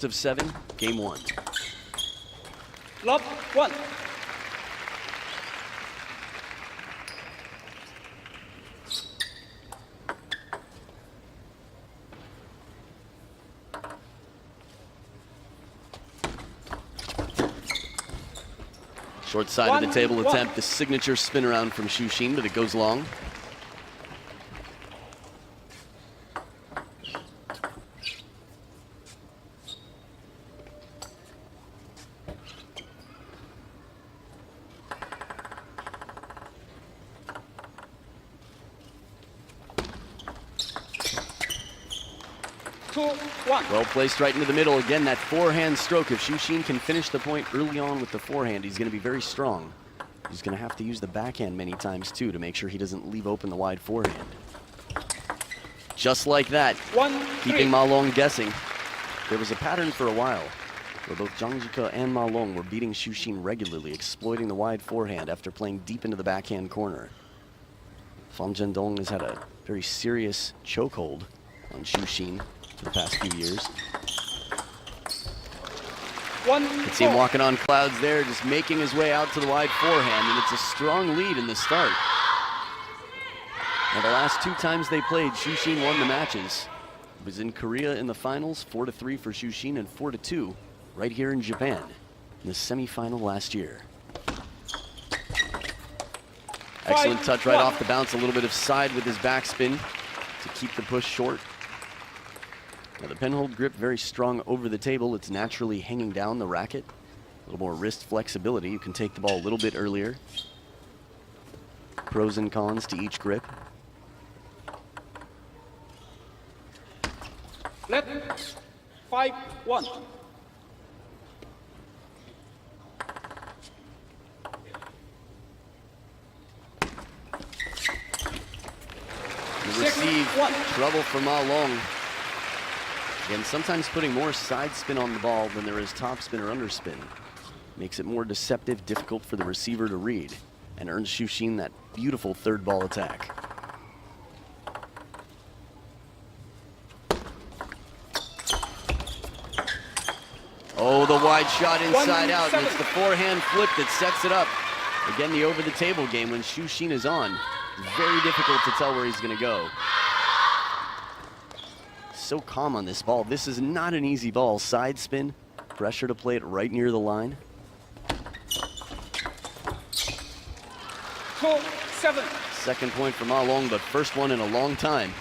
of 7, game 1. Love 1. Short side of the table attempt, the signature spin around from Xu Xin, but it goes long. Well placed right into the middle. Again, that forehand stroke. If Xu Xin can finish the point early on with the forehand, he's going to be very strong. He's going to have to use the backhand many times, too, to make sure he doesn't leave open the wide forehand. Just like that, keeping Ma Long guessing. There was a pattern for a while where both Zhang Jike and Ma Long were beating Xu Xin regularly, exploiting the wide forehand after playing deep into the backhand corner. Fan Zhendong has had a very serious chokehold on Xu Xin for the past few years. You can see him walking on clouds there, just making his way out to the wide forehand, and it's a strong lead in the start. Now, the last 2 times they played, Xu Xin won the matches. It was in Korea in the finals, 4-3 for Xu Xin, and 4-2 right here in Japan in the semifinal last year. Excellent touch right off the bounce, a little bit of side with his backspin to keep the push short. Now the penhold grip very strong over the table. It's naturally hanging down the racket. A little more wrist flexibility. You can take the ball a little bit earlier. Pros and cons to each grip. Let 5-1. Receive trouble for Ma Long. Again, sometimes putting more side spin on the ball than there is top spin or underspin makes it more deceptive, difficult for the receiver to read, and earns Xu Xin that beautiful third ball attack. Oh, the wide shot inside out, and it's the forehand flip that sets it up. Again, the over-the-table game when Xu Xin is on. Very difficult to tell where he's going to go. So calm on this ball. This is not an easy ball. Side spin, pressure to play it right near the line. 2-7. Second point for Ma Long, but first one in a long time.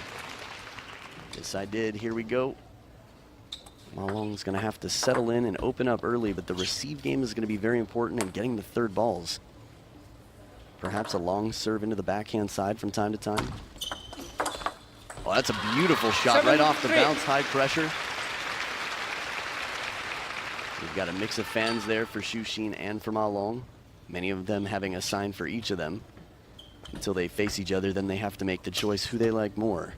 Yes, I did. Here we go. Ma Long's going to have to settle in and open up early, but the receive game is going to be very important in getting the third balls. Perhaps a long serve into the backhand side from time to time. Oh, that's a beautiful shot right off the bounce, high pressure. We've got a mix of fans there for Xu Xin and for Ma Long. Many of them having a sign for each of them. Until they face each other, then they have to make the choice who they like more.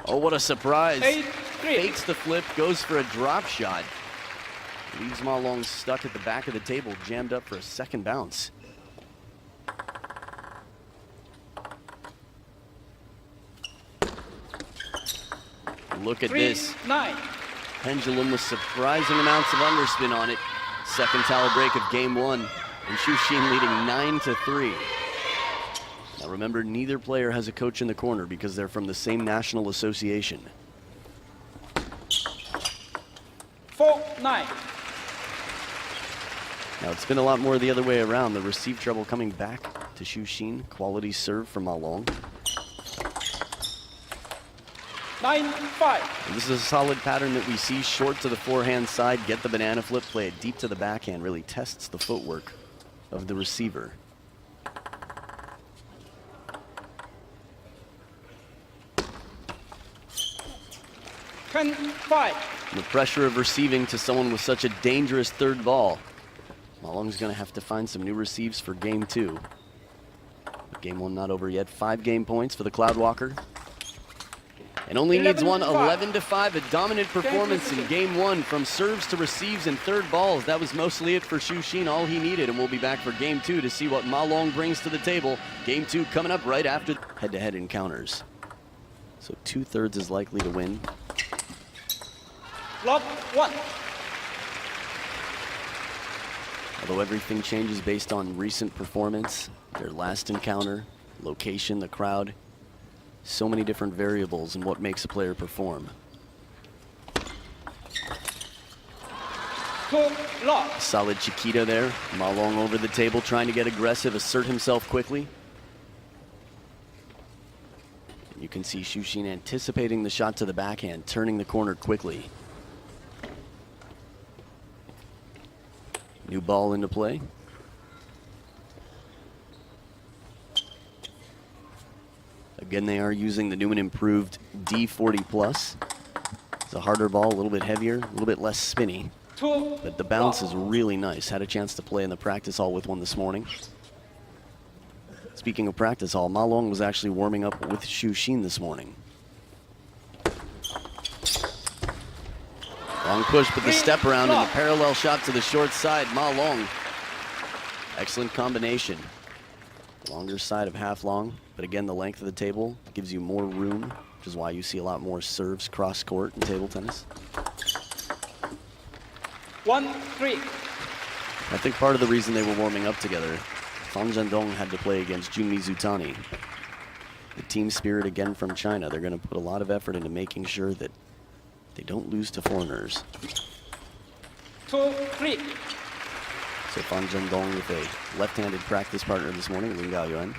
Oh, what a surprise. 8-3. Fakes the flip, goes for a drop shot. Leaves Ma Long stuck at the back of the table, jammed up for a second bounce. Look at this. 3-9. Pendulum with surprising amounts of underspin on it. Second towel break of game 1. And Xu Xin leading 9-3. Now remember, neither player has a coach in the corner because they're from the same national association. 4-9. Now it's been a lot more the other way around. The receive trouble coming back to Xu Xin. Quality serve from Ma Long. 9-5. And this is a solid pattern that we see. Short to the forehand side, get the banana flip, play it deep to the backhand. Really tests the footwork of the receiver. The pressure of receiving to someone with such a dangerous third ball. Ma Long's going to have to find some new receives for game 2. Game 1 not over yet. 5 game points for the Cloudwalker. And only needs one 11-5. 11-5, a dominant performance in position. game one from serves to receives and third balls. That was mostly it for Xu Xin, all he needed, and we'll be back for game two to see what Ma Long brings to the table. Game two coming up right after head-to-head encounters. So 2/3 is likely to win. Block 1. Although everything changes based on recent performance, their last encounter, location, the crowd, so many different variables in what makes a player perform. 2 lock. Solid Chiquita there. Ma Long over the table trying to get aggressive, assert himself quickly. And you can see Xu Xin anticipating the shot to the backhand, turning the corner quickly. New ball into play. Again, they are using the new and improved D40 Plus. It's a harder ball, a little bit heavier, a little bit less spinny. 2 But the bounce lock. is really nice. Had a chance to play in the practice hall with one this morning. Speaking of practice hall, Ma Long was actually warming up with Xu Xin this morning. Long push, but the step around and the parallel shot to the short side. Ma Long, excellent combination. Longer side of half long, but again, the length of the table gives you more room, which is why you see a lot more serves cross court in table tennis. 1-3. I think part of the reason they were warming up together, Fan Zhendong had to play against Jun Mizutani. The team spirit again from China. They're going to put a lot of effort into making sure that they don't lose to foreigners. 2-3. So Fan Zhendong with a left-handed practice partner this morning, Lin Gaoyuan.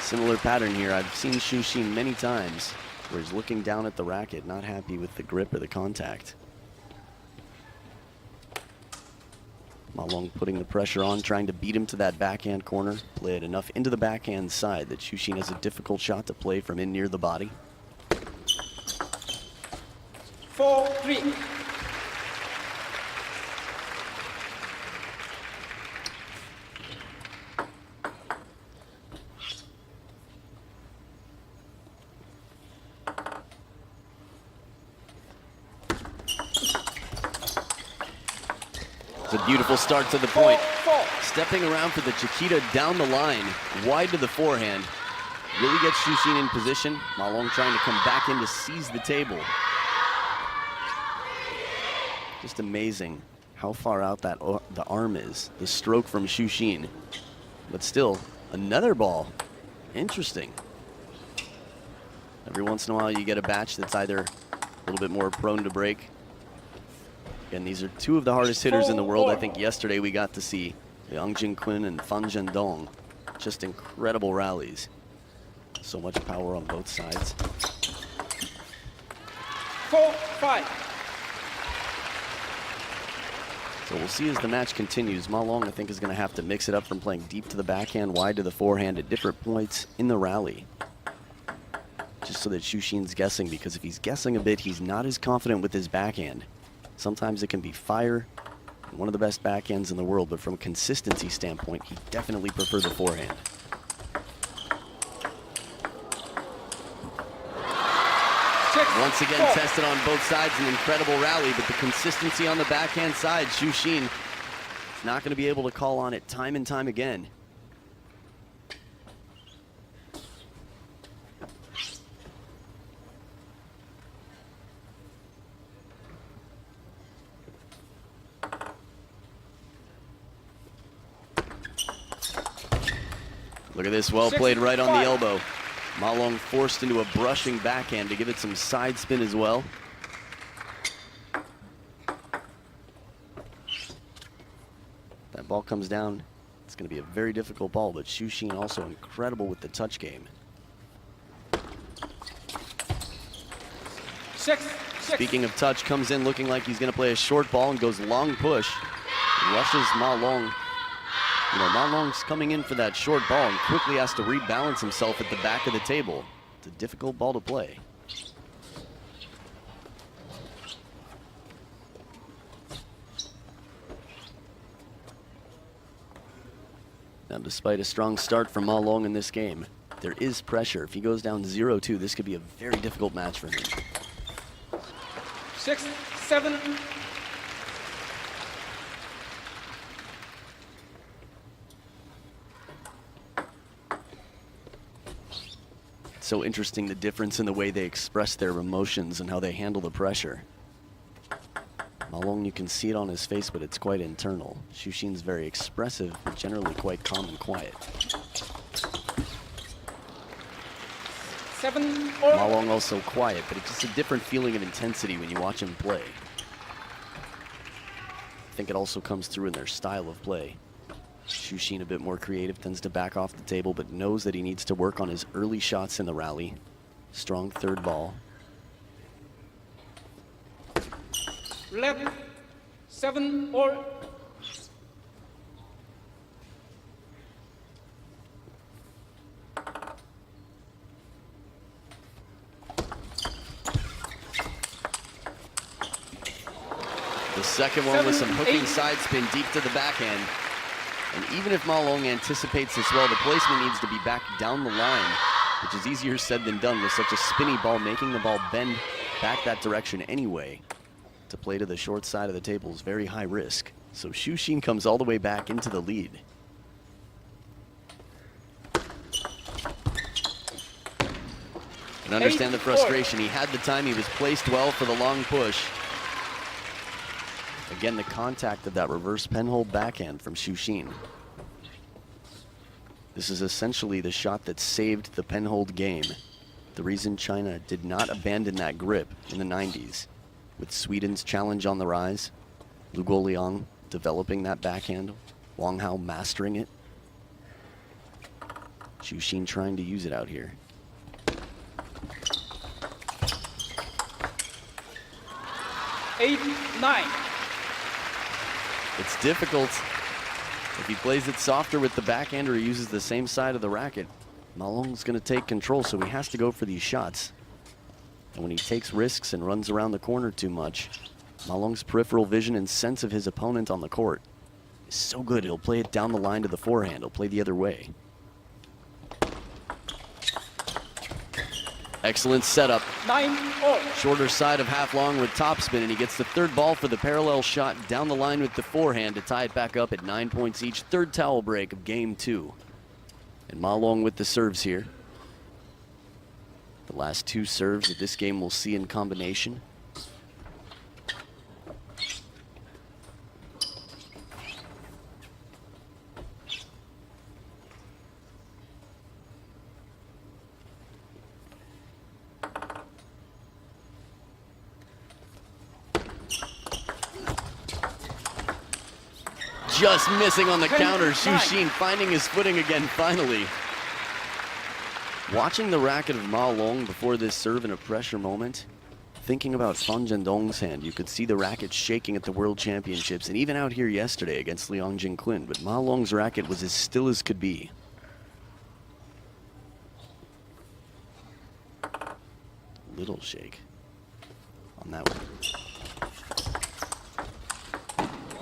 Similar pattern here. I've seen Xu Xin many times where he's looking down at the racket, not happy with the grip or the contact. Ma Long putting the pressure on, trying to beat him to that backhand corner. Play it enough into the backhand side that Xu Xin has a difficult shot to play from in near the body. 4-3. It's a beautiful start to the point. 4-4. Stepping around for the Chiquita down the line, wide to the forehand. Really gets Xu Xin in position. Ma Long trying to come back in to seize the table. Just amazing how far out that the arm is, the stroke from Xu Xin. But still, another ball. Interesting. Every once in a while you get a batch that's either a little bit more prone to break. And these are two of the hardest hitters in the world. I think yesterday we got to see Yang Jingqun and Fan Zhendong. Just incredible rallies. So much power on both sides. 4-5. So we'll see as the match continues. Ma Long, I think, is going to have to mix it up from playing deep to the backhand, wide to the forehand at different points in the rally. Just so that Xu Xin's guessing, because if he's guessing a bit, he's not as confident with his backhand. Sometimes it can be fire, one of the best backhands in the world, but from a consistency standpoint, he definitely prefers the forehand. Once again, tested on both sides, an incredible rally, but the consistency on the backhand side, Xu Xin is not going to be able to call on it time and time again. Look at this, well played right on the elbow. Ma Long forced into a brushing backhand to give it some side spin as well. That ball comes down. It's going to be a very difficult ball, but Xu Xin also incredible with the touch game. 6-6. Speaking of touch, comes in looking like he's going to play a short ball and goes long push. Rushes Ma Long. You know, Ma Long's coming in for that short ball and quickly has to rebalance himself at the back of the table. It's a difficult ball to play. Now, despite a strong start from Ma Long in this game, there is pressure. If he goes down 0-2, this could be a very difficult match for him. 6, 7. It's so interesting, the difference in the way they express their emotions and how they handle the pressure. Ma Long, you can see it on his face, but it's quite internal. Xu Xin's very expressive, but generally quite calm and quiet. 7 Ma all. Long also quiet, but it's just a different feeling of intensity when you watch him play. I think it also comes through in their style of play. Xu Xin a bit more creative, tends to back off the table, but knows that he needs to work on his early shots in the rally. Strong third ball. Left. 7 all. The second one with some 7, hooking 8. side spin deep to the backhand. And even if Ma Long anticipates this well, the placement needs to be back down the line, which is easier said than done with such a spinny ball, making the ball bend back that direction anyway. To play to the short side of the table is very high risk. So Xu Xin comes all the way back into the lead. And understand the 8-4. frustration. He had the time, he was placed well for the long push. Again, the contact of that reverse penhold backhand from Xu Xin. This is essentially the shot that saved the penhold game. The reason China did not abandon that grip in the 90s. With Sweden's challenge on the rise, Lu Guoliang developing that backhand, Wang Hao mastering it. Xu Xin trying to use it out here. Eight, 9. It's difficult. If he plays it softer with the backhand or he uses the same side of the racket, Ma Long's going to take control, so he has to go for these shots. And when he takes risks and runs around the corner too much, Ma Long's peripheral vision and sense of his opponent on the court is so good, he'll play it down the line to the forehand. He'll play the other way. Excellent setup. 9 all. Shorter side of half long with topspin, and he gets the third ball for the parallel shot down the line with the forehand to tie it back up at 9 points each. Third towel break of game 2. And Ma Long with the serves here. The last 2 serves that this game will see in combination. Just missing on the counter. Xu Xin finding his footing again finally. Watching the racket of Ma Long before this serve in a pressure moment, thinking about Fan Zhendong's hand, you could see the racket shaking at the World Championships and even out here yesterday against Liang Jinquin, but Ma Long's racket was as still as could be. Little shake on that one.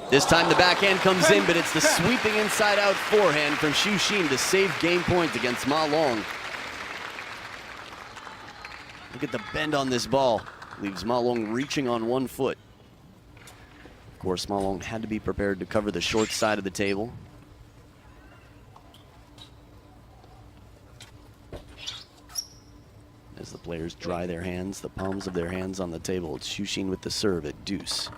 This time the backhand comes in, but it's the sweeping inside-out forehand from Xu Xin to save game point against Ma Long. Look at the bend on this ball. Leaves Ma Long reaching on one foot. Of course, Ma Long had to be prepared to cover the short side of the table. As the players dry their hands, the palms of their hands on the table, it's Xu Xin with the serve at deuce.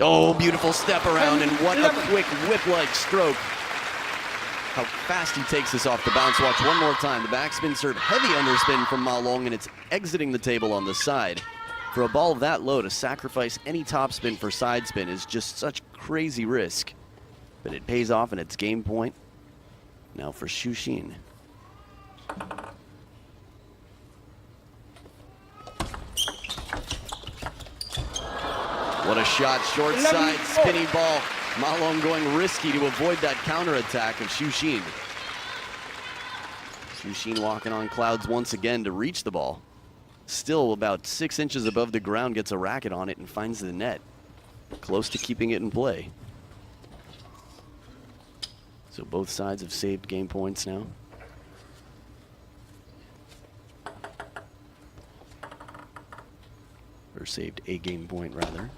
Oh, beautiful step around, and what a quick whip-like stroke. How fast he takes this off the bounce. Watch one more time. The backspin serve, heavy underspin from Ma Long, and it's exiting the table on the side. For a ball of that low, to sacrifice any topspin for side spin is just such crazy risk. But it pays off, and it's game point. Now for Xu Xin. What a shot, short side, spinny ball. Ma Long going risky to avoid that counterattack of Xu Xin. Xu Xin walking on clouds once again to reach the ball. Still about 6 inches above the ground, gets a racket on it and finds the net. close to keeping it in play. So both sides have saved game points now. Or saved a game point, rather.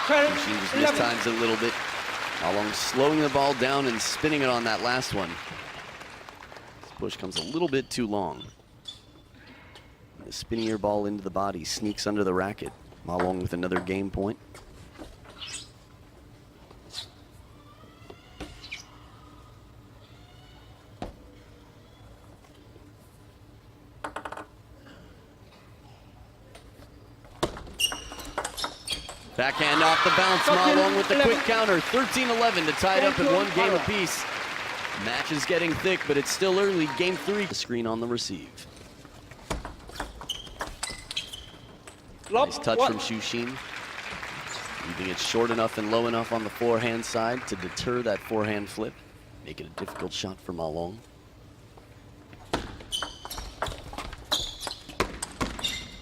She just mistimes it a little bit. Ma Long slowing the ball down and spinning it on that last one. This push comes a little bit too long. The spinnier ball into the body sneaks under the racket. Ma Long with another game point. Backhand off the bounce. Ma Long with the quick counter. 13-11 to tie it up at 1 game apiece. Match is getting thick, but it's still early. Game 3. The screen on the receive. Nice touch from Xu Xin. Leaving it short enough and low enough on the forehand side to deter that forehand flip. Make it a difficult shot for Ma Long.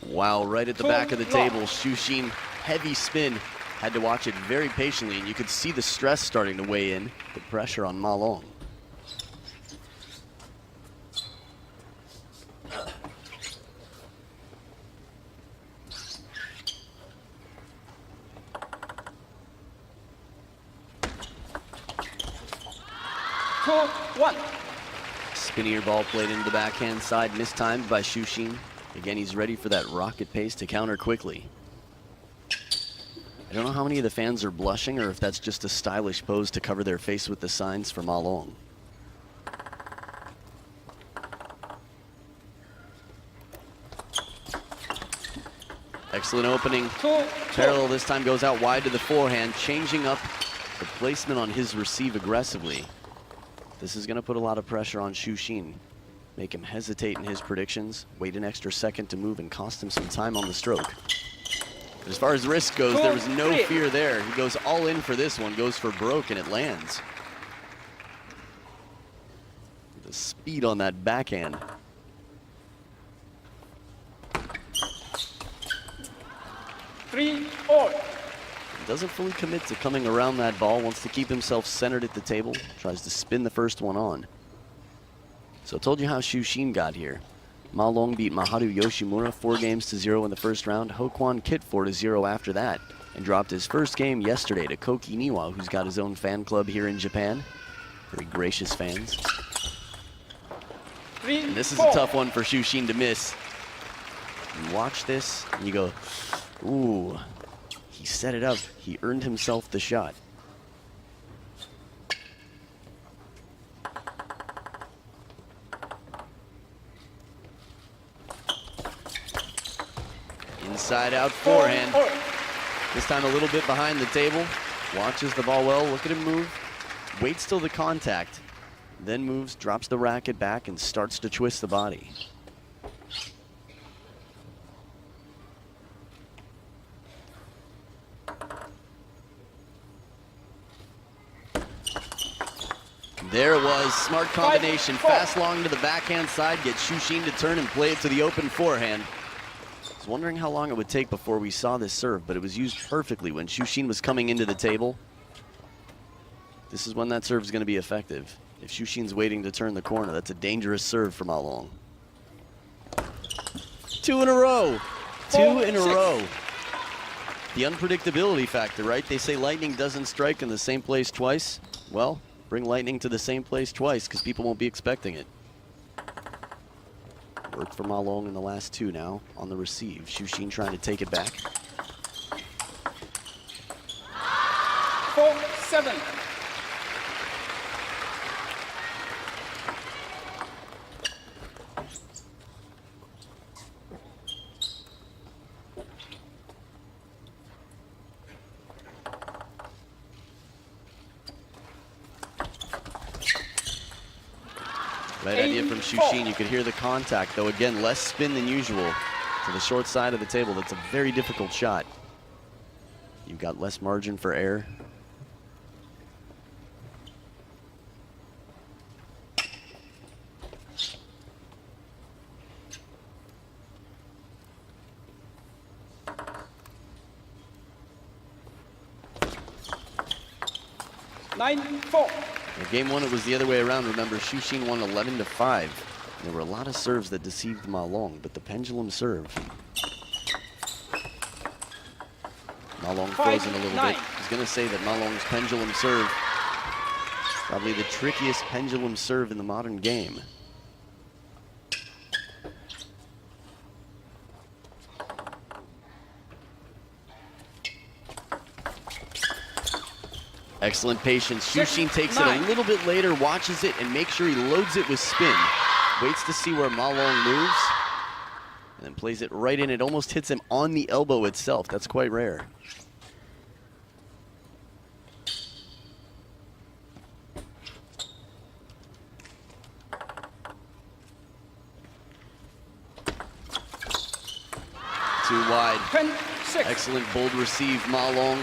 Wow, right at the back of the table. Xu Xin, heavy spin. Had to watch it very patiently, and you could see the stress starting to weigh in. The pressure on Ma Long. Spinnier ball played into the backhand side, mistimed by Xu Xin. Again, he's ready for that rocket pace to counter quickly. I don't know how many of the fans are blushing or if that's just a stylish pose to cover their face with the signs for Ma Long. Excellent opening. Parallel this time goes out wide to the forehand, changing up the placement on his receive aggressively. This is going to put a lot of pressure on Xu Xin. Make him hesitate in his predictions, wait an extra second to move, and cost him some time on the stroke. But as far as risk goes, there was no fear there. He goes all in for this one, goes for broke, and it lands. The speed on that backhand. Doesn't fully commit to coming around that ball, wants to keep himself centered at the table, tries to spin the first one on. So I told you how Xu Xin got here. Ma Long beat Maharu Yoshimura 4-0 in the first round, Ho Kwon Kit 4-0 after that, and dropped his first game yesterday to Koki Niwa, who's got his own fan club here in Japan. Very gracious fans. And this is a tough one for Xu Xin to miss. You watch this, and you go, ooh. He set it up. He earned himself the shot. Inside out forehand. This time a little bit behind the table. Watches the ball well. Look at him move. Waits till the contact. Then moves, drops the racket back, and starts to twist the body. There it was, smart combination, fast long to the backhand side, get Xu Xin to turn and play it to the open forehand. I was wondering how long it would take before we saw this serve, but it was used perfectly when Xu Xin was coming into the table. This is when that serve is going to be effective. If Xu Xin's waiting to turn the corner, that's a dangerous serve for Ma Long. 2 in a row. 2 in a row. The unpredictability factor, right? They say lightning doesn't strike in the same place twice. Well, bring lightning to the same place twice because people won't be expecting it. Worked for Ma Long in the last 2 now on the receive. Xu Xin trying to take it back. 4-7. Right idea from Xu Xin. You could hear the contact, though again, less spin than usual to the short side of the table. That's a very difficult shot. You've got less margin for error. 9-4. In game one, it was the other way around. Remember, Xu Xin won 11-5. There were a lot of serves that deceived Ma Long, but the pendulum serve. Ma Long frozen a little bit. I was going to say that Ma Long's pendulum serve, probably the trickiest pendulum serve in the modern game. Excellent patience. Xu Xin takes it a little bit later, watches it, and makes sure he loads it with spin. Waits to see where Ma Long moves, and then plays it right in. It almost hits him on the elbow itself. That's quite rare. Too wide. 10-6. Excellent bold receive, Ma Long.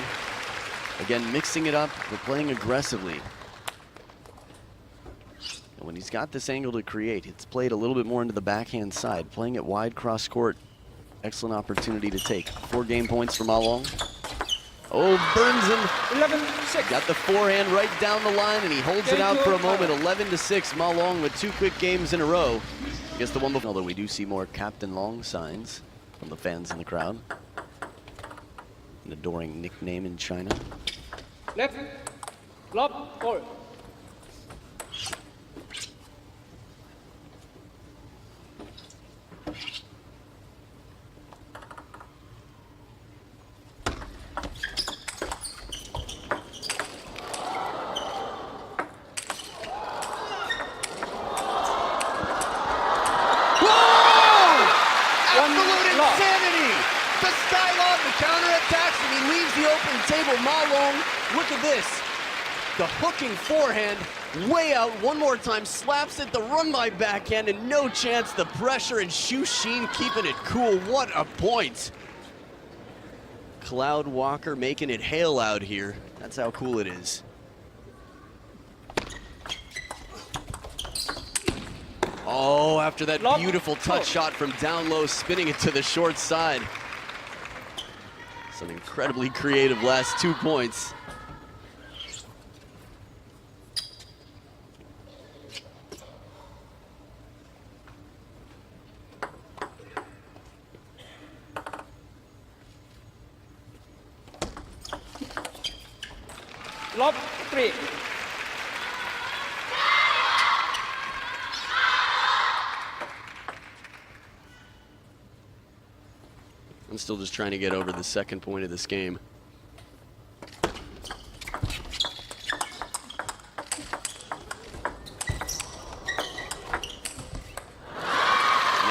Again, mixing it up, but playing aggressively. And when he's got this angle to create, it's played a little bit more into the backhand side. Playing it wide cross court, excellent opportunity to take. 4 game points for Ma Long. Oh, burns him. 11-6. Got the forehand right down the line, and he holds it out for a moment. 11-6, Ma Long with 2 quick games in a row. I guess the one before, although we do see more Captain Long signs from the fans in the crowd. An adoring nickname in China. Left, lob, ball. Look at this. The hooking forehand, way out, one more time, slaps it, the run by backhand, and no chance, the pressure, and Xu Xin keeping it cool. What a point. Cloud Walker making it hail out here. That's how cool it is. Oh, after that beautiful touch shot from down low, spinning it to the short side. Some incredibly creative last 2 points. Lob 3. I'm still just trying to get over the second point of this game. And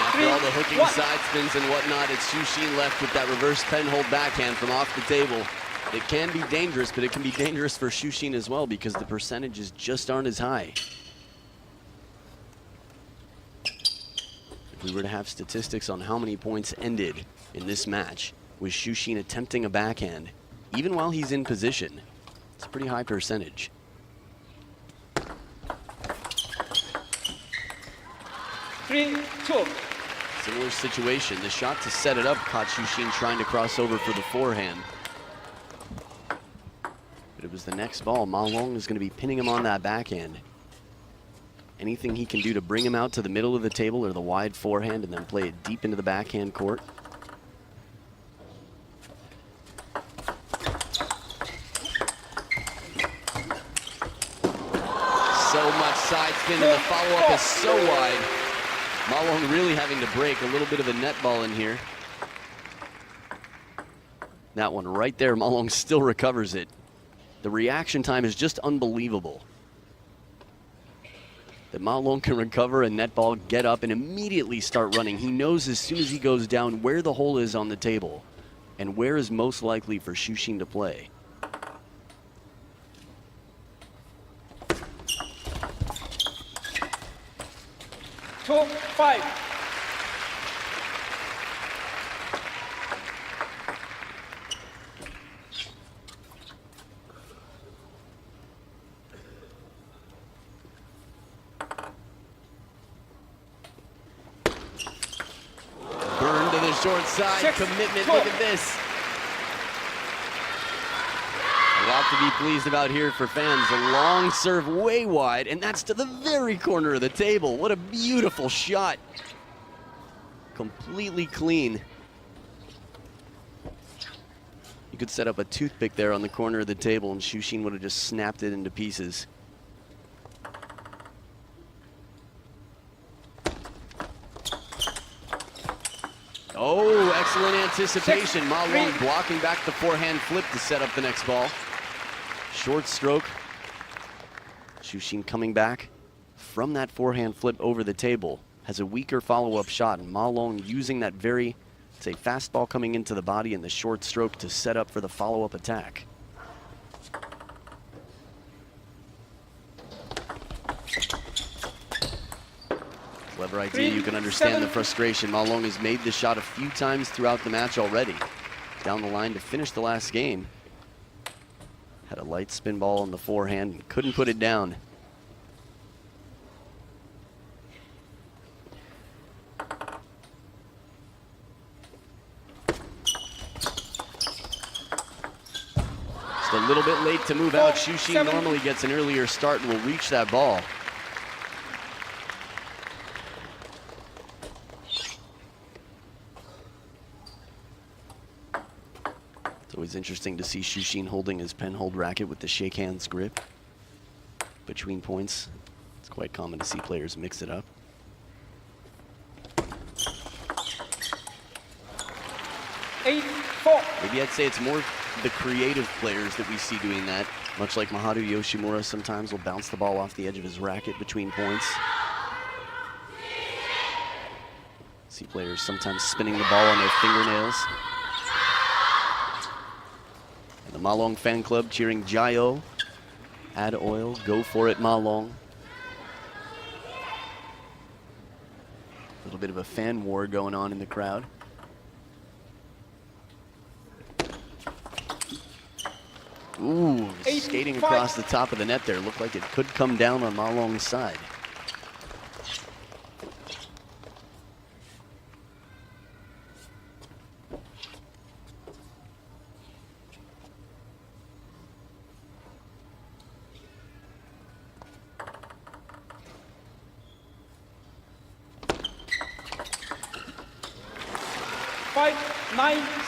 after all the hooking side spins and whatnot, it's Xu Xin left with that reverse pen hold backhand from off the table. It can be dangerous, but it can be dangerous for Xu Xin as well because the percentages just aren't as high. If we were to have statistics on how many points ended in this match with Xu Xin attempting a backhand, even while he's in position, it's a pretty high percentage. Three, 2. Similar situation. The shot to set it up caught Xu Xin trying to cross over for the forehand. But it was the next ball. Ma Long is going to be pinning him on that backhand. Anything he can do to bring him out to the middle of the table or the wide forehand and then play it deep into the backhand court. So much side spin, and the follow-up is so wide. Ma Long really having to break a little bit of a net ball in here. That one right there, Ma Long still recovers it. The reaction time is just unbelievable. That Ma Long can recover a net ball, get up, and immediately start running. He knows as soon as he goes down where the hole is on the table and where is most likely for Xu Xin to play. Two, 5. Short side, commitment, look at this. A lot to be pleased about here for fans. A long serve way wide, and that's to the very corner of the table. What a beautiful shot. Completely clean. You could set up a toothpick there on the corner of the table, and Xu Xin would have just snapped it into pieces. Oh, excellent anticipation. Ma Long blocking back the forehand flip to set up the next ball. Short stroke. Xu Xin coming back from that forehand flip over the table. Has a weaker follow-up shot, and Ma Long using that very, say, fastball coming into the body and the short stroke to set up for the follow-up attack. Clever idea. You can understand the frustration. Ma Long has made the shot a few times throughout the match already. Down the line to finish the last game. Had a light spin ball on the forehand and couldn't put it down. Just a little bit late to move out. Xu Xin normally gets an earlier start and will reach that ball. It's always interesting to see Xu Xin holding his pen-hold racket with the shake hands grip between points. It's quite common to see players mix it up. Maybe I'd say it's more the creative players that we see doing that. Much like Maharu Yoshimura sometimes will bounce the ball off the edge of his racket between points. See players sometimes spinning the ball on their fingernails. And the Ma Long fan club cheering Jayo, add oil, go for it Ma Long. A little bit of a fan war going on in the crowd. Ooh, skating across the top of the net there. Looked like it could come down on Ma Long's side.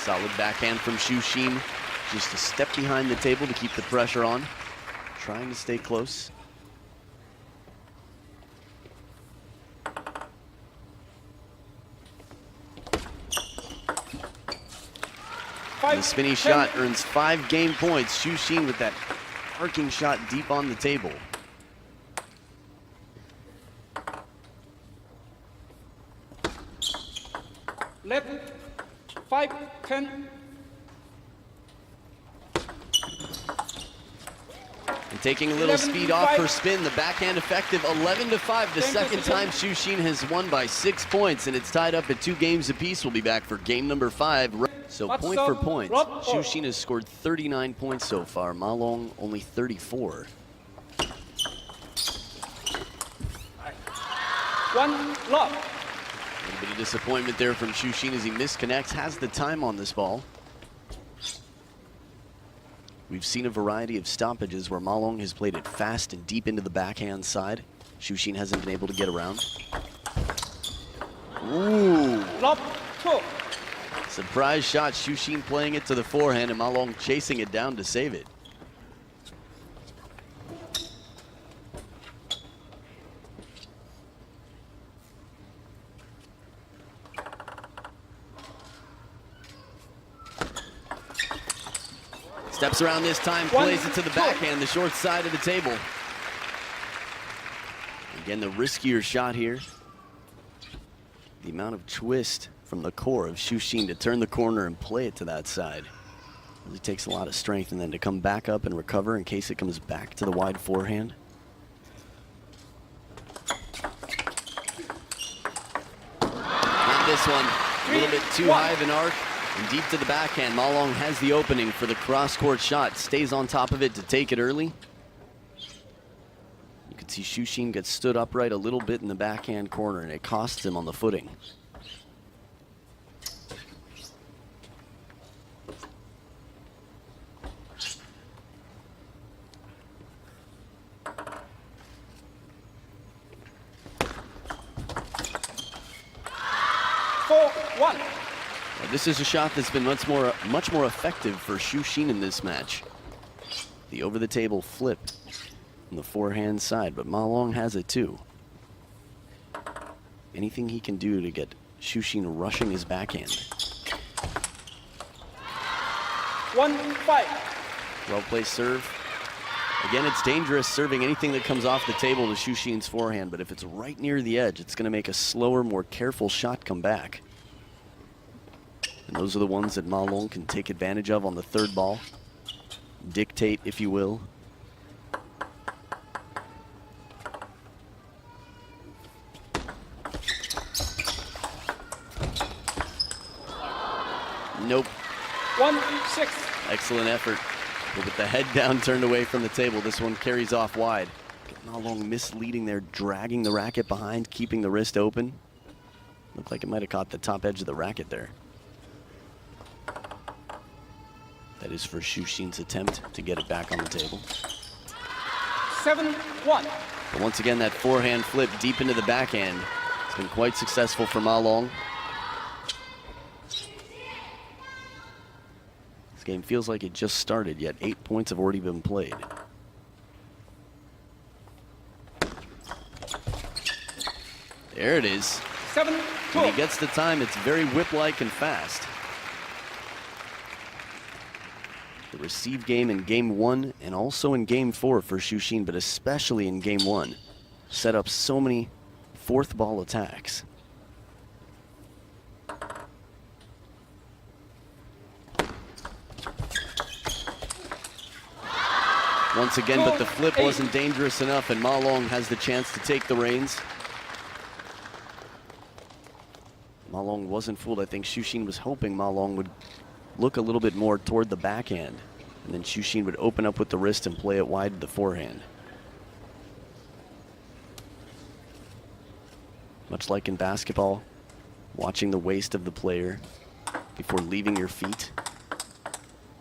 Solid backhand from Xu Xin. Just a step behind the table to keep the pressure on. Trying to stay close. And the spinny shot earns 5 game points. Xu Xin with that arcing shot deep on the table. Left, 5-10. And taking a little speed off her spin, the backhand effective, 11-5. The second time Xu Xin has won by 6 points, and it's tied up at 2 games apiece. We'll be back for game number 5. So point for point, Xu Xin has scored 39 points so far. Ma Long only 34. 1 lock. A little bit of disappointment there from Xu Xin as he misconnects, has the time on this ball. We've seen a variety of stoppages where Ma Long has played it fast and deep into the backhand side. Xu Xin hasn't been able to get around. Ooh. Lob 2. Surprise shot, Xu Xin playing it to the forehand and Ma Long chasing it down to save it. Steps around this time, plays it to the backhand, the short side of the table. Again, the riskier shot here. The amount of twist from the core of Xu Xin to turn the corner and play it to that side. Really takes a lot of strength, and then to come back up and recover in case it comes back to the wide forehand. Not this one. A little bit too high of an arc. And deep to the backhand, Ma Long has the opening for the cross-court shot. Stays on top of it to take it early. You can see Xu Xin gets stood upright a little bit in the backhand corner, and it costs him on the footing. 4-1. Now, this is a shot that's been much more effective for Xu Xin in this match. The over-the-table flip on the forehand side, but Ma Long has it too. Anything he can do to get Xu Xin rushing his backhand. 1-5. Well-placed serve. Again, it's dangerous serving anything that comes off the table to Xu Xin's forehand, but if it's right near the edge, it's going to make a slower, more careful shot come back. And those are the ones that Ma Long can take advantage of on the third ball. Dictate, if you will. Nope. 1-6. Excellent effort. But with the head down, turned away from the table, this one carries off wide. Ma Long misleading there, dragging the racket behind, keeping the wrist open. Looked like it might have caught the top edge of the racket there. That is for Xu Xin's attempt to get it back on the table. 7-1. But once again, that forehand flip deep into the backhand. It's been quite successful for Ma Long. This game feels like it just started, yet 8 points have already been played. There it is. 7-2. When he gets the time, it's very whip-like and fast. The receive game in game 1 and also in game 4 for Xu Xin, but especially in game 1, set up so many fourth ball attacks. Once again, but the flip wasn't dangerous enough, and Ma Long has the chance to take the reins. Ma Long wasn't fooled. I think Xu Xin was hoping Ma Long would look a little bit more toward the backhand, and then Xu Xin would open up with the wrist and play it wide to the forehand. Much like in basketball, watching the waist of the player before leaving your feet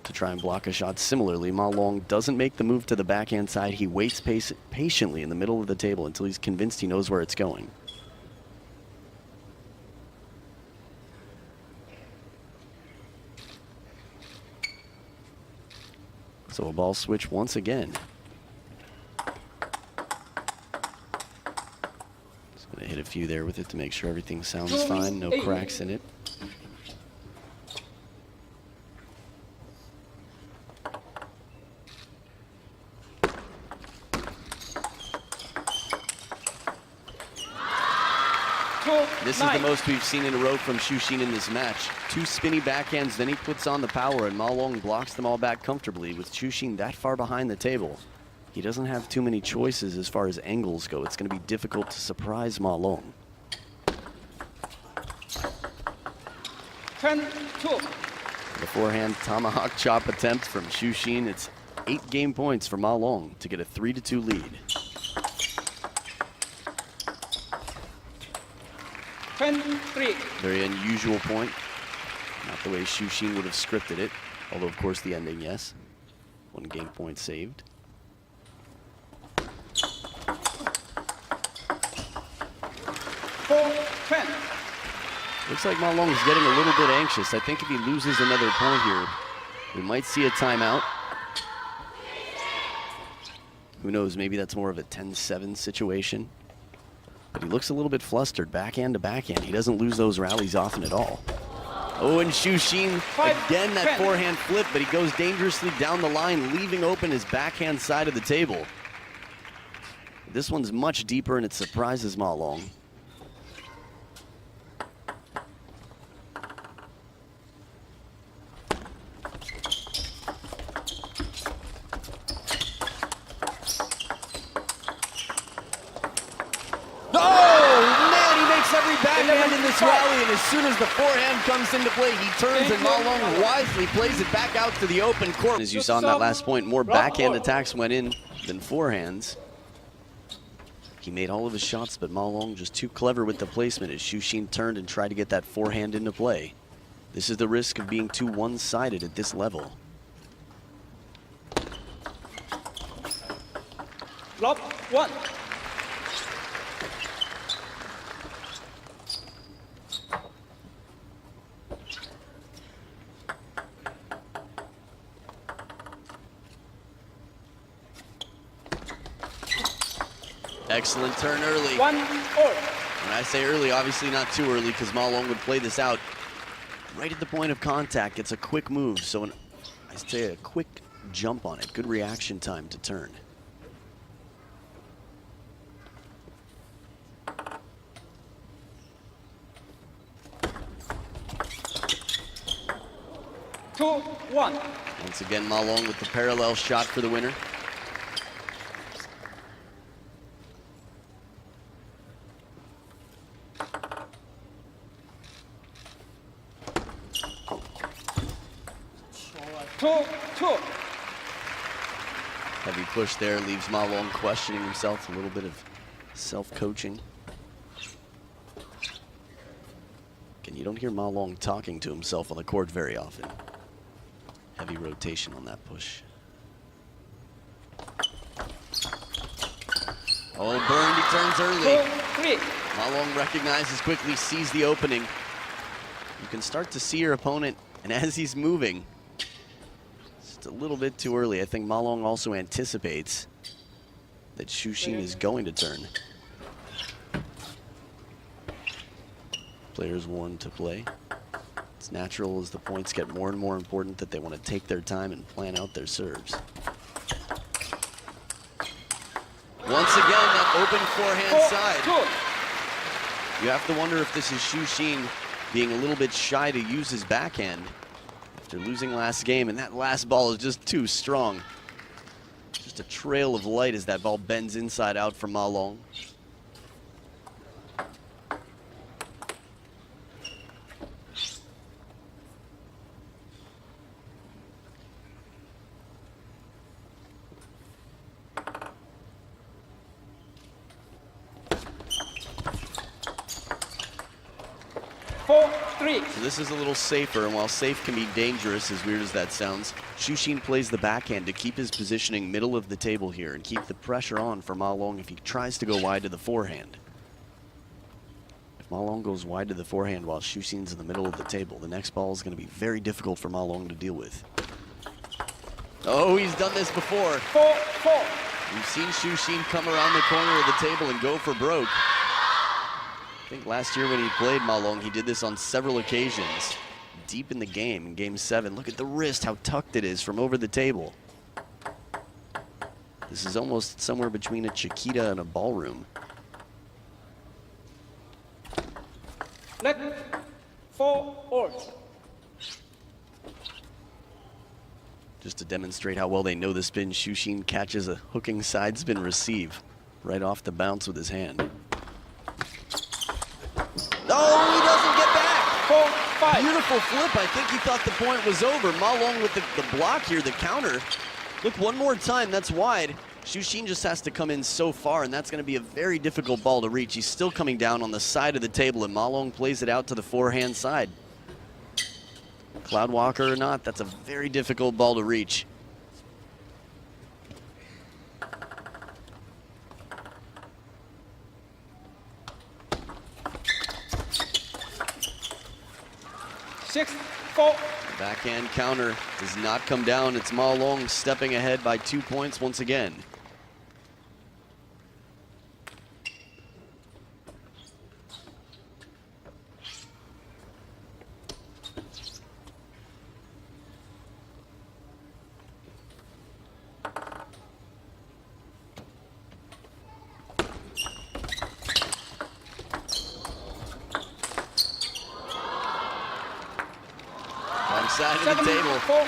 to try and block a shot. Similarly, Ma Long doesn't make the move to the backhand side. He waits patiently in the middle of the table until he's convinced he knows where it's going. So a ball switch once again. Just gonna hit a few there with it to make sure everything sounds fine, no cracks in it. This is the most we've seen in a row from Xu Xin in this match. 2 spinny backhands, then he puts on the power, and Ma Long blocks them all back comfortably. With Xu Xin that far behind the table, he doesn't have too many choices as far as angles go. It's going to be difficult to surprise Ma Long. 10-2. The forehand tomahawk chop attempt from Xu Xin. It's 8 game points for Ma Long to get a 3-2 lead. 10-3. Very unusual point. Not the way Xu Xin would have scripted it. Although, of course, the ending, yes. 1 game point saved. Looks like Ma Long is getting a little bit anxious. I think if he loses another point here, we might see a timeout. Who knows, maybe that's more of a 10-7 situation. But he looks a little bit flustered, backhand to backhand. He doesn't lose those rallies often at all. Oh, and Xu Xin, again, that forehand flip, but he goes dangerously down the line, leaving open his backhand side of the table. This one's much deeper, and it surprises Ma Long. Backhand in this rally, and as soon as the forehand comes into play, he turns and Ma Long wisely plays it back out to the open court. As you saw in that last point, more backhand attacks went in than forehands. He made all of his shots, but Ma Long just too clever with the placement as Xu Xin turned and tried to get that forehand into play. This is the risk of being too one-sided at this level. Lob 1. Excellent turn early. 1 all. When I say early, obviously not too early, because Ma Long would play this out right at the point of contact. It's a quick move, so I say a quick jump on it. Good reaction time to turn. Two, 1. Once again, Ma Long with the parallel shot for the winner. Two, 2. Heavy push there leaves Ma Long questioning himself, a little bit of self-coaching. Again, you don't hear Ma Long talking to himself on the court very often. Heavy rotation on that push. Oh, burned, he turns early. 2, 3. Ma Long recognizes quickly, sees the opening. You can start to see your opponent, and as he's moving, it's a little bit too early. I think Ma Long also anticipates that Xu Xin is going to turn. Players warned to play. It's natural as the points get more and more important that they want to take their time and plan out their serves. Once again, that open forehand side. 2. You have to wonder if this is Xu Xin being a little bit shy to use his backhand after losing last game, and that last ball is just too strong. Just a trail of light as that ball bends inside out for Ma Long. So this is a little safer, and while safe can be dangerous, as weird as that sounds, Xu Xin plays the backhand to keep his positioning middle of the table here and keep the pressure on for Ma Long if he tries to go wide to the forehand. If Ma Long goes wide to the forehand while Xu Xin's in the middle of the table, the next ball is going to be very difficult for Ma Long to deal with. Oh, he's done this before. 4, 4. We've seen Xu Xin come around the corner of the table and go for broke. I think last year when he played Ma Long, he did this on several occasions. Deep in the game, in Game 7. Look at the wrist, how tucked it is from over the table. This is almost somewhere between a Chiquita and a ballroom. Let 4 all. Just to demonstrate how well they know the spin, Xu Xin catches a hooking side spin receive right off the bounce with his hand. Oh, he doesn't get back. 4, 5. Beautiful flip. I think he thought the point was over. Ma Long with the block here, the counter. Look, one more time, that's wide. Xu Xin just has to come in so far, and that's going to be a very difficult ball to reach. He's still coming down on the side of the table, and Ma Long plays it out to the forehand side. Cloud Walker or not, that's a very difficult ball to reach. Six, 4. Backhand counter does not come down. It's Ma Long stepping ahead by 2 points once again. Side of the 7, table. 4.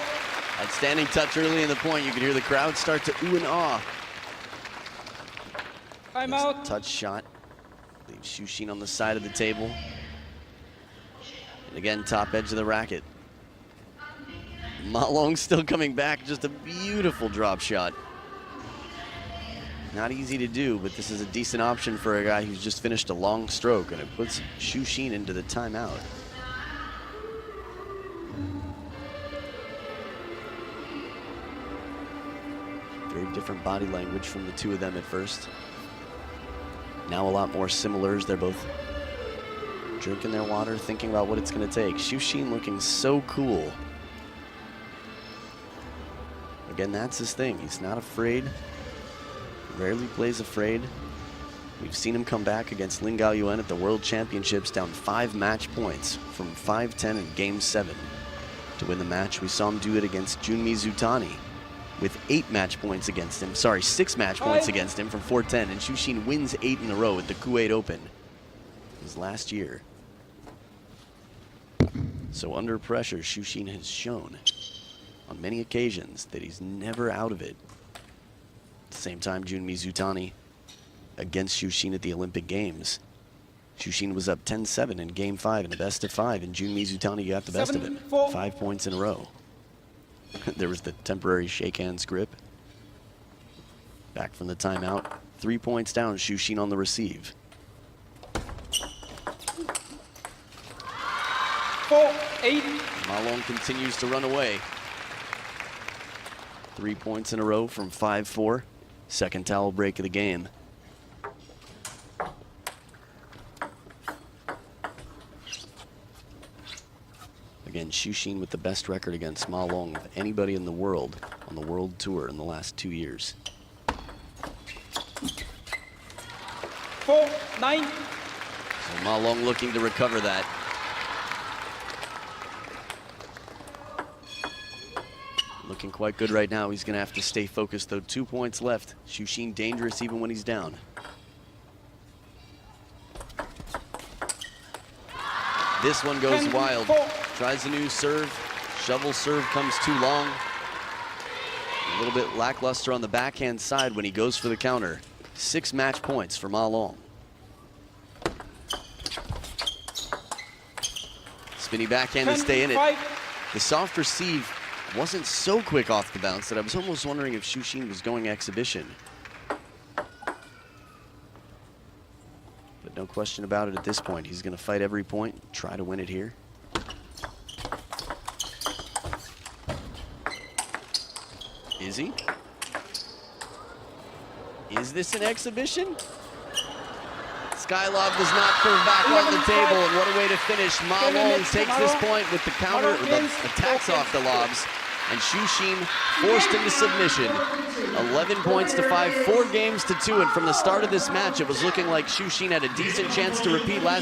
Outstanding touch early in the point. You could hear the crowd start to ooh and ah. Time out. Touch shot. Leaves Xu Xin on the side of the table. And again, top edge of the racket. Ma Long still coming back. Just a beautiful drop shot. Not easy to do, but this is a decent option for a guy who's just finished a long stroke, and it puts Xu Xin into the timeout. Very different body language from the two of them at first. Now a lot more similars. They're both drinking their water, thinking about what it's going to take. Xu Xin looking so cool. Again, that's his thing. He's not afraid. Rarely plays afraid. We've seen him come back against Lin Gaoyuan at the World Championships down 5 match points from 5-10 in Game 7. To win the match, we saw him do it against Junmi Zutani with 6 match points against him from 4-10, and Xu Xin wins 8 in a row at the Kuwait Open. It was last year. So under pressure, Xu Xin has shown on many occasions that he's never out of it. At the same time, Junmi Zutani against Xu Xin at the Olympic Games. Xu Xin was up 10-7 in Game 5 in a best of 5, and Junmi Zutani got the best of it. 5 points in a row. There was the temporary shake hands grip. Back from the timeout, 3 points down, Xu Xin on the receive. 4-8. Ma Long continues to run away. 3 points in a row from 5-4. Second towel break of the game. Again, Xu Xin with the best record against Ma Long of anybody in the world on the World Tour in the last 2 years. 4-9. So Ma Long looking to recover that. Looking quite good right now. He's going to have to stay focused, though. 2 points left. Xu Xin dangerous even when he's down. This one goes wild. Tries a new serve. Shovel serve comes too long. A little bit lackluster on the backhand side when he goes for the counter. 6 match points for Ma Long. Spinny backhand to stay in it. The soft receive wasn't so quick off the bounce that I was almost wondering if Xu Xin was going exhibition. But no question about it at this point. He's going to fight every point, try to win it here. Is he? Is this an exhibition? Skylov does not curve back on the table, and what a way to finish. Ma Long takes this point with the counter, or the attacks off the lobs, and Xu Xin forced into submission. 11 points to 5, 4 games to 2, and from the start of this match, it was looking like Xu Xin had a decent chance to repeat last